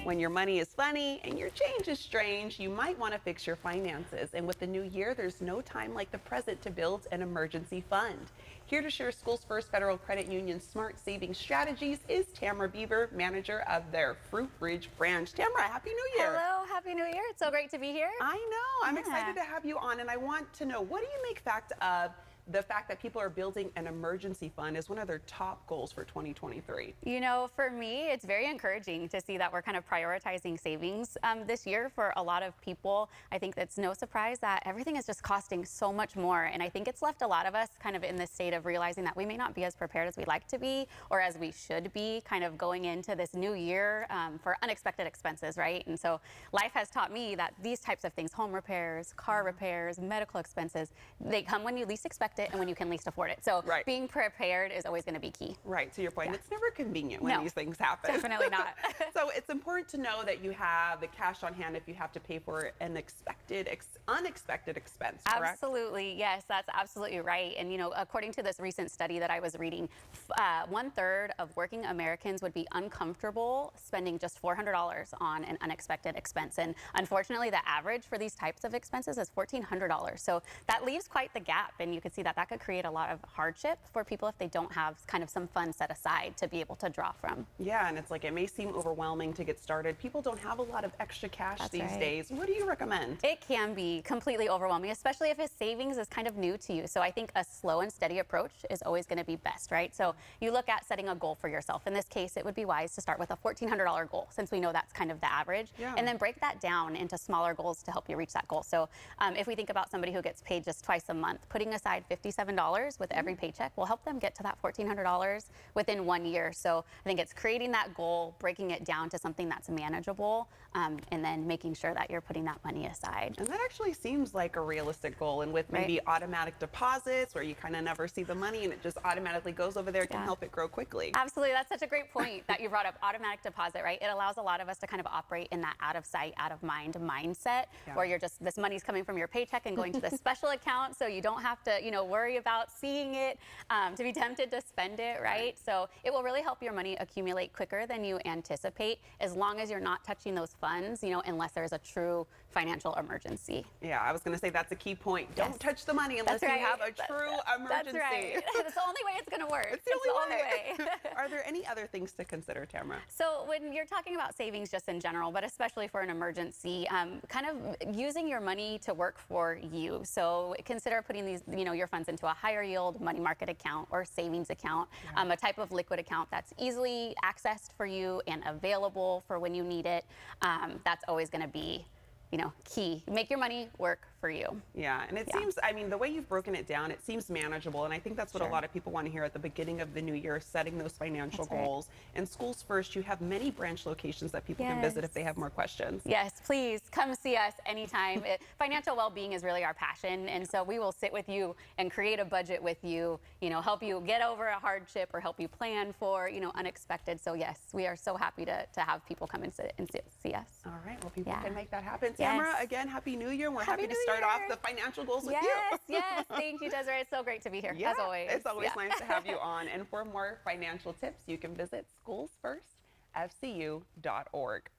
When your money is funny and your change is strange, you might want to fix your finances. And with the new year, there's no time like the present to build an emergency fund. Here to share Schools First Federal Credit Union's smart savings strategies is Tamara Beaver, manager of their Fruit Bridge branch. Tamara, Happy New Year. Hello, Happy New Year. It's so great to be here. I know. I'm excited to have you on, and I want to know, what do you make of the fact that people are building an emergency fund as one of their top goals for 2023? You know, for me, it's very encouraging to see that we're kind of prioritizing savings this year. For a lot of people, I think it's no surprise that everything is just costing so much more. And I think it's left a lot of us kind of in this state of realizing that we may not be as prepared as we'd like to be, or as we should be, kind of going into this new year for unexpected expenses, right? And so life has taught me that these types of things, home repairs, car repairs, medical expenses, they come when you least expect it and when you can least afford it. So being prepared is always going to be key. Right, to your point, it's never convenient when these things happen. Definitely not. So it's important to know that you have the cash on hand if you have to pay for an unexpected expense, correct? Absolutely, yes, that's absolutely right. And you know, according to this recent study that I was reading, 1/3 of working Americans would be uncomfortable spending just $400 on an unexpected expense. And unfortunately, the average for these types of expenses is $1,400. So that leaves quite the gap. And you can see that that could create a lot of hardship for people if they don't have kind of some funds set aside to be able to draw from. Yeah, and it's like, it may seem overwhelming to get started. People don't have a lot of extra cash these days. What do you recommend? It can be completely overwhelming, especially if his savings is kind of new to you. So I think a slow and steady approach is always going to be best, right? So you look at setting a goal for yourself. In this case, it would be wise to start with a $1,400 goal, since we know that's kind of the average, and then break that down into smaller goals to help you reach that goal. So if we think about somebody who gets paid just twice a month, putting aside $57 with every paycheck will help them get to that $1,400 within 1 year. So I think it's creating that goal, breaking it down to something that's manageable, and then making sure that you're putting that money aside. And that actually seems like a realistic goal. And with maybe automatic deposits, where you kind of never see the money and it just automatically goes over there, can help it grow quickly. Absolutely. That's such a great point that you brought up. Automatic deposit, right? It allows a lot of us to kind of operate in that out of sight, out of mind mindset, where you're just, this money's coming from your paycheck and going to the special account, so you don't have to, you know, worry about seeing it, to be tempted to spend it, right? So it will really help your money accumulate quicker than you anticipate, as long as you're not touching those funds, you know, unless there's a true financial emergency. Yeah, I was going to say that's a key point. Don't touch the money unless you have a true emergency. That's right. It's the only way it's going to work. It's the only way. Are there any other things to consider, Tamara? So when you're talking about savings just in general, but especially for an emergency, kind of using your money to work for you. So consider putting these, you know, your funds into a higher yield money market account or savings account, a type of liquid account that's easily accessed for you and available for when you need it. That's always going to be, you know, key. Make your money work for you. Yeah, and it seems, I mean, the way you've broken it down, it seems manageable, and I think that's what a lot of people want to hear at the beginning of the new year, setting those financial goals. And Schools First, you have many branch locations that people can visit if they have more questions. Yes, please come see us anytime. Financial well-being is really our passion, and so we will sit with you and create a budget with you, you know, help you get over a hardship or help you plan for, you know, unexpected. So yes, we are so happy to have people come and sit and see us. All right, well, people can make that happen. Tamara, again, Happy New Year, and we're happy to start off the financial goals with you. Yes, thank you, Desiree. It's so great to be here, as always. It's always nice to have you on. And for more financial tips, you can visit SchoolsFirst FCU.org.